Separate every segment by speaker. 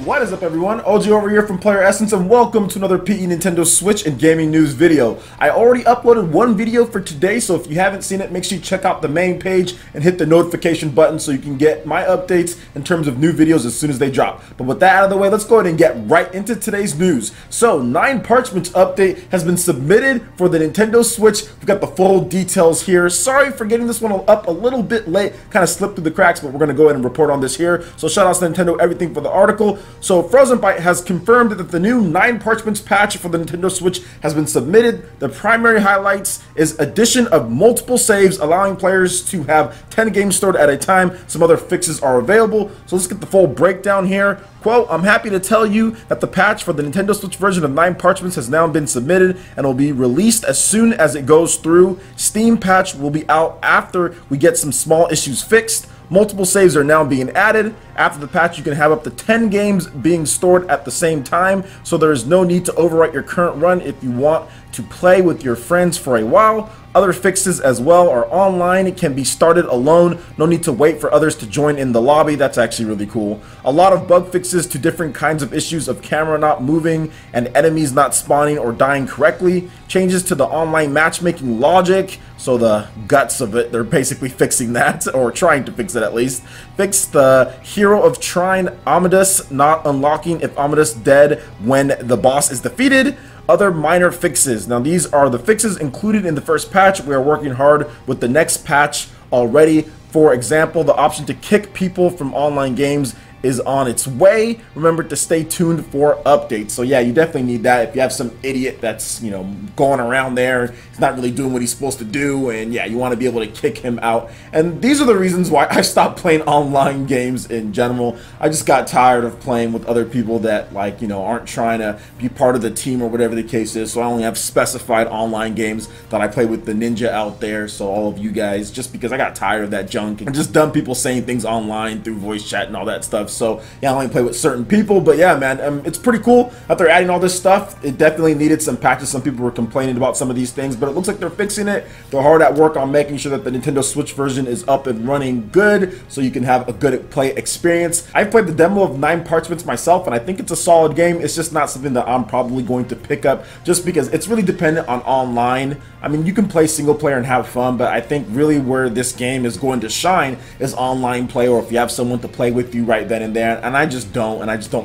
Speaker 1: What is up, everyone? OG over here from Player Essence, and welcome to another PE Nintendo Switch and gaming news video. I already uploaded one video for today, so if you haven't seen it, make sure you check out the main page and hit the notification button so you can get my updates in terms of new videos as soon as they drop. But with that out of the way, let's go ahead and get right into today's news. So, 9 Parchments update has been submitted for the Nintendo Switch. We've got the full details here. Sorry for getting this one up a little bit late, kind of slipped through the cracks, but we're going to go ahead and report on this here. So shout out to Nintendo Everything for the article. So Frozen Byte has confirmed that the new 9 Parchments patch for the Nintendo Switch has been submitted. The primary highlights is addition of multiple saves, allowing players to have 10 games stored at a time. Some other fixes are available. So let's get the full breakdown here. Quote, I'm happy to tell you that the patch for the Nintendo Switch version of 9 Parchments has now been submitted and will be released as soon as it goes through. Steam patch will be out after we get some small issues fixed. Multiple saves are now being added. After the patch, you can have up to 10 games being stored at the same time, so there is no need to overwrite your current run if you want to play with your friends for a while. Other fixes as well are online. It can be started alone. No need to wait for others to join in the lobby. That's actually really cool. A lot of bug fixes to different kinds of issues of camera not moving and enemies not spawning or dying correctly. Changes to the online matchmaking logic. So the guts of it, they're basically fixing that, or trying to fix it at least. Fix the Hero of Trine Amadeus not unlocking if Amadeus dead when the boss is defeated. Other minor fixes. Now these are the fixes included in the first patch. We are working hard with the next patch already. For example, the option to kick people from online games is on its way. Remember to stay tuned for updates. So yeah, you definitely need that if you have some idiot that's, you know, going around there, he's not really doing what he's supposed to do, and yeah, you want to be able to kick him out. And these are the reasons why I stopped playing online games in general. I just got tired of playing with other people that, like, you know, aren't trying to be part of the team or whatever the case is. So I only have specified online games that I play with the ninja out there. So all of you guys, just because I got tired of that junk and just dumb people saying things online through voice chat and all that stuff. So yeah, I only play with certain people. But yeah, man, it's pretty cool that they're adding all this stuff. It definitely needed some patches. Some people were complaining about some of these things, but it looks like they're fixing it. They're hard at work on making sure that the Nintendo Switch version is up and running good, so you can have a good play experience. I played the demo of 9 Parchments myself, and I think it's a solid game. It's just not something that I'm probably going to pick up, just because it's really dependent on online. I mean, you can play single player and have fun, but I think really where this game is going to shine is online play, or if you have someone to play with you right then and there. And I just don't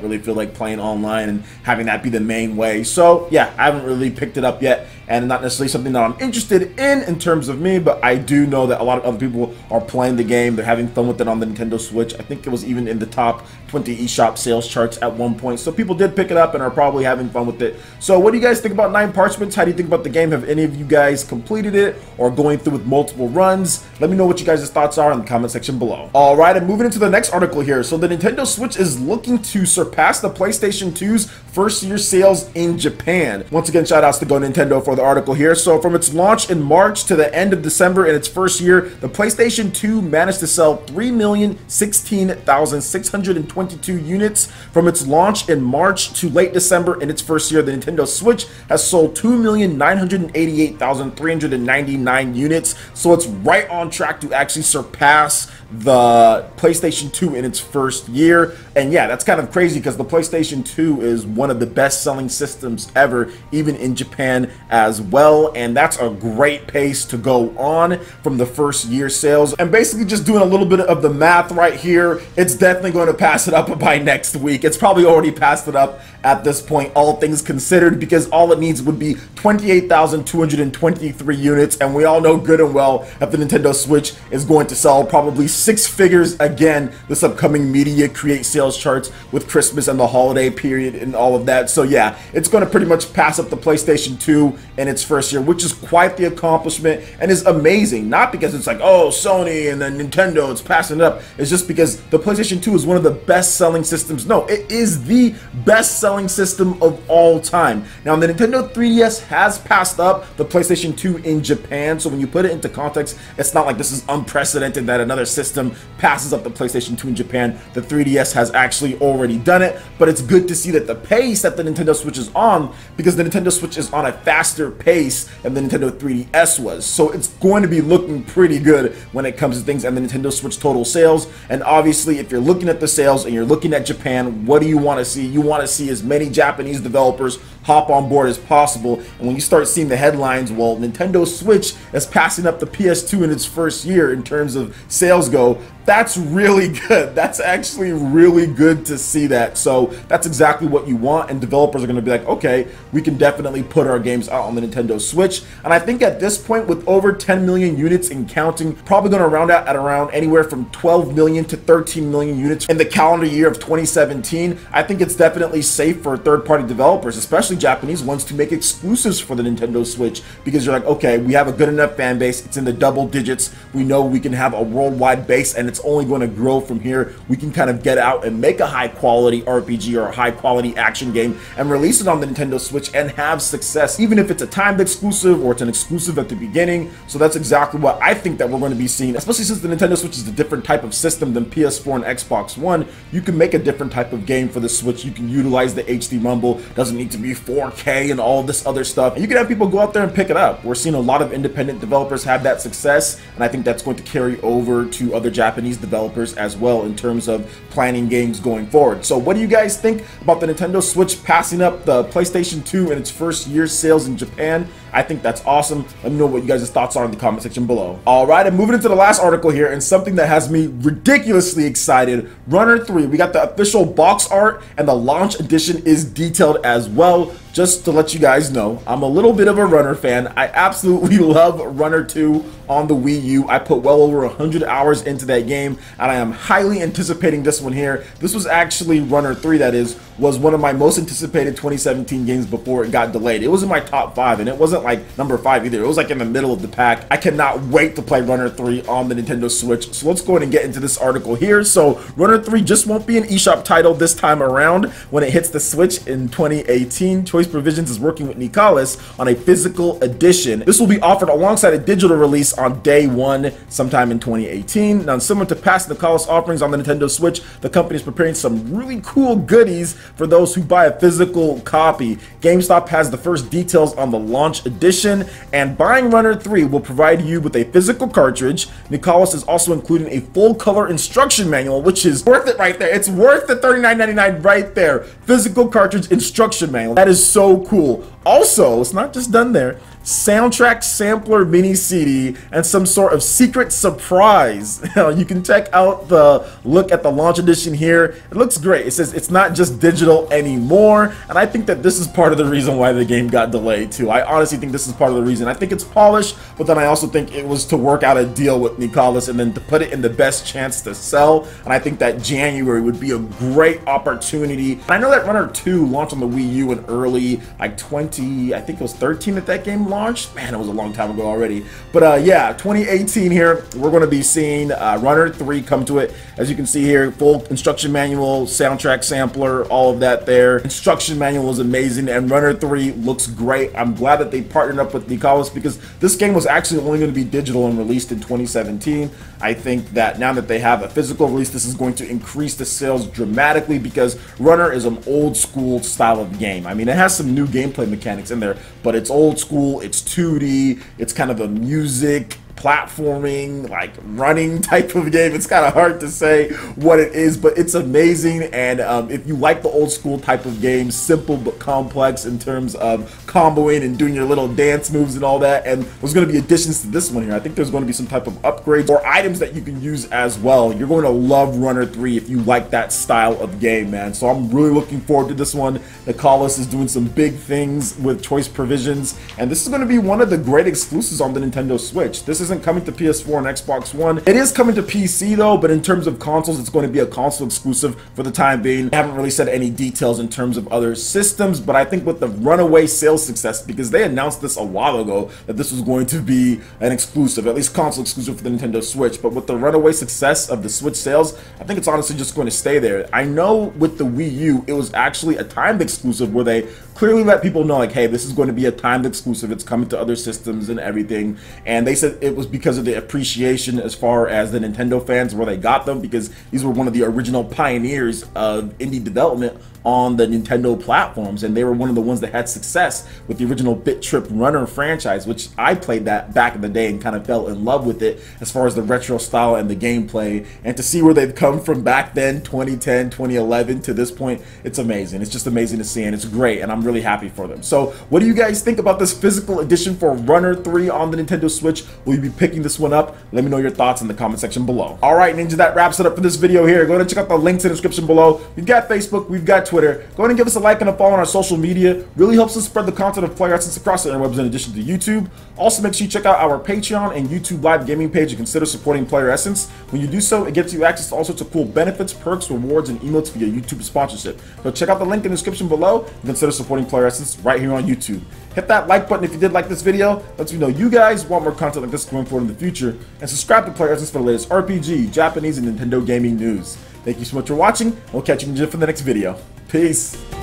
Speaker 1: really feel like playing online and having that be the main way. So yeah, I haven't really picked it up yet, and not necessarily something that I'm interested in terms of me, but I do know that a lot of other people are playing the game. They're having fun with it on the Nintendo Switch. I think it was even in the top 20 eShop sales charts at one point. So people did pick it up and are probably having fun with it. So what do you guys think about 9 Parchments? How do you think about the game? Have any of you guys completed it or going through with multiple runs? Let me know what you guys' thoughts are in the comment section below. All right, and moving into the next article here. So the Nintendo Switch is looking to surpass the PlayStation 2's first year sales in Japan. Once again, shout outs to Go Nintendo for the article here. So from its launch in March to the end of December in its first year, the PlayStation 2 managed to sell 3,016,622 units. From its launch in March to late December in its first year, the Nintendo Switch has sold 2,988,399 units. So it's right on track to actually surpass the PlayStation 2 in its first year. And yeah, that's kind of crazy because the PlayStation 2 is one of the best selling systems ever, even in Japan as well. And that's a great pace to go on from the first year sales. And basically just doing a little bit of the math right here, it's definitely going to pass it up by next week. It's probably already passed it up at this point, all things considered, because all it needs would be 28,223 units. And we all know good and well that the Nintendo Switch is going to sell probably 6 figures again this upcoming media create sales charts with Christmas and the holiday period and all of that. So yeah, it's going to pretty much pass up the PlayStation 2 in its first year, which is quite the accomplishment and is amazing. Not because it's like, oh, Sony and then Nintendo, it's passing it up. It's just because the PlayStation 2 is one of the best selling systems. No, it is the best selling system of all time. Now, the Nintendo 3DS has passed up the PlayStation 2 in Japan, so when you put it into context, it's not like this is unprecedented that another system system passes up the PlayStation 2 in Japan. The 3DS has actually already done it, but it's good to see that the pace that the Nintendo Switch is on, because the Nintendo Switch is on a faster pace than the Nintendo 3DS was. So it's going to be looking pretty good when it comes to things and the Nintendo Switch total sales. And obviously, if you're looking at the sales and you're looking at Japan, what do you want to see? You want to see as many Japanese developers hop on board as possible. And when you start seeing the headlines, well, Nintendo Switch is passing up the PS2 in its first year in terms of sales go, that's really good. That's actually really good to see that. So that's exactly what you want, and developers are going to be like, okay, we can definitely put our games out on the Nintendo Switch. And I think at this point, with over 10 million units and counting, probably going to round out at around anywhere from 12 million to 13 million units in the calendar year of 2017, I think it's definitely safe for third-party developers, especially Japanese ones, to make exclusives for the Nintendo Switch, because you're like, okay, we have a good enough fan base, it's in the double digits, we know we can have a worldwide base, and it's only going to grow from here. We can kind of get out and make a high quality RPG or a high quality action game and release it on the Nintendo Switch and have success, even if it's a timed exclusive or it's an exclusive at the beginning. So that's exactly what I think that we're going to be seeing, especially since the Nintendo Switch is a different type of system than PS4 and Xbox One. You can make a different type of game for the Switch. You can utilize the HD rumble, doesn't need to be 4K and all this other stuff, and you can have people go out there and pick it up. We're seeing a lot of independent developers have that success, and I think that's going to carry over to other Japanese developers as well in terms of planning games going forward. So what do you guys think about the Nintendo Switch passing up the PlayStation 2 in its first year sales in Japan? I think that's awesome. Let me know what you guys' thoughts are in the comment section below. Alright, and moving into the last article here, and something that has me ridiculously excited, Runner 3. We got the official box art, and the launch edition is detailed as well. Just to let you guys know, I'm a little bit of a Runner fan. I absolutely love Runner 2 on the Wii U. I put well over 100 hours into that game, and I am highly anticipating this one here. This was actually Runner 3, that is, was one of my most anticipated 2017 games before it got delayed. It was in my top 5, and it wasn't like number 5 either. It was like in the middle of the pack. I cannot wait to play Runner 3 on the Nintendo Switch. So let's go ahead and get into this article here. So Runner 3 just won't be an eShop title this time around. When it hits the Switch in 2018, Choice Provisions is working with Nicalis on a physical edition. This will be offered alongside a digital release on day 1 sometime in 2018. Now, similar to past Nicalis offerings on the Nintendo Switch, the company is preparing some really cool goodies for those who buy a physical copy. GameStop has the first details on the launch edition, and buying Runner 3 will provide you with a physical cartridge. Nicalis is also including a full color instruction manual, which is worth it right there. It's worth the $39.99 right there. Physical cartridge instruction manual. That is so cool. Also, it's not just done there. Soundtrack sampler mini CD and some sort of secret surprise. You can check out the look at the launch edition here. It looks great. It says it's not just digital anymore, and I think that this is part of the reason why the game got delayed too. I honestly think this is part of the reason. I think it's polished, but then I also think it was to work out a deal with Nicalis and then to put it in the best chance to sell, and I think that January would be a great opportunity. And I know that Runner 2 launched on the Wii U in early, like I think it was 13 that game launched. Man, it was a long time ago already. But yeah, 2018 here, we're going to be seeing Runner 3 come to it. As you can see here, full instruction manual, soundtrack sampler, all of that there. Instruction manual is amazing, and Runner 3 looks great. I'm glad that they partnered up with Nicalis, because this game was actually only going to be digital and released in 2017. I think that now that they have a physical release, this is going to increase the sales dramatically, because Runner is an old school style of game. I mean, it has some new gameplay mechanics in there, but it's old school, it's 2D, it's kind of a music platforming, like running type of game. It's kind of hard to say what it is, but it's amazing. And if you like the old school type of games, simple but complex in terms of comboing and doing your little dance moves and all that, and there's going to be additions to this one here. I think there's going to be some type of upgrades or items that you can use as well. You're going to love Runner 3 if you like that style of game, man. So I'm really looking forward to this one. Nicalis is doing some big things with Choice Provisions, and this is going to be one of the great exclusives on the Nintendo Switch. This isn't coming to PS4 and Xbox One. It is coming to PC though, but in terms of consoles, it's going to be a console exclusive for the time being. I haven't really said any details in terms of other systems, but I think with the runaway sales success, because they announced this a while ago that this was going to be an exclusive, at least console exclusive for the Nintendo Switch, but with the runaway success of the Switch sales, I think it's honestly just going to stay there. I know with the Wii U, it was actually a timed exclusive where they clearly let people know, like, hey, this is going to be a timed exclusive. It's coming to other systems and everything. And they said it was because of the appreciation as far as the Nintendo fans, where they got them, because these were one of the original pioneers of indie development on the Nintendo platforms, and they were one of the ones that had success with the original Bit Trip Runner franchise, which I played that back in the day and kind of fell in love with it as far as the retro style and the gameplay. And to see where they've come from back then, 2010, 2011 to this point, it's amazing. It's just amazing to see, and it's great, and I'm really happy for them. So what do you guys think about this physical edition for Runner 3 on the Nintendo Switch? Will you be picking this one up? Let me know your thoughts in the comment section below. All right, Ninja, that wraps it up for this video here. Go ahead and check out the links in the description below. We've got Facebook, we've got Twitter. Go ahead and give us a like and a follow on our social media. Really helps us spread the content of Player Essence across the interwebs in addition to YouTube. Also, make sure you check out our Patreon and YouTube live gaming page and consider supporting Player Essence. When you do so, it gets you access to all sorts of cool benefits, perks, rewards, and emotes via YouTube sponsorship. So check out the link in the description below and consider supporting Player Essence right here on YouTube. Hit that like button if you did like this video. Lets me know you guys want more content like this going forward in the future. And subscribe to Player Essence for the latest RPG, Japanese, and Nintendo gaming news. Thank you so much for watching. We'll catch you for the next video. Peace.